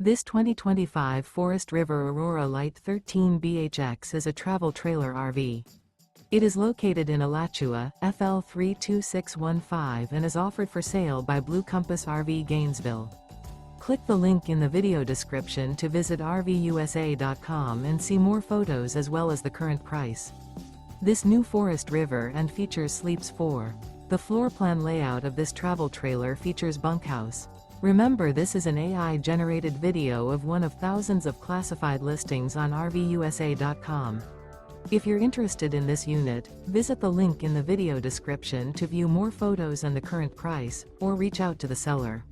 This 2025 Forest River Aurora Light 13 BHX is a travel trailer RV. It is located in Alachua, FL 32615 and is offered for sale by Blue Compass RV Gainesville. Click the link in the video description to visit RVUSA.com and see more photos as well as the current price. This new Forest River and features sleeps 4. The floor plan layout of this travel trailer features bunkhouse. Remember, this is an AI-generated video of one of thousands of classified listings on RVUSA.com. If you're interested in this unit, visit the link in the video description to view more photos and the current price, or reach out to the seller.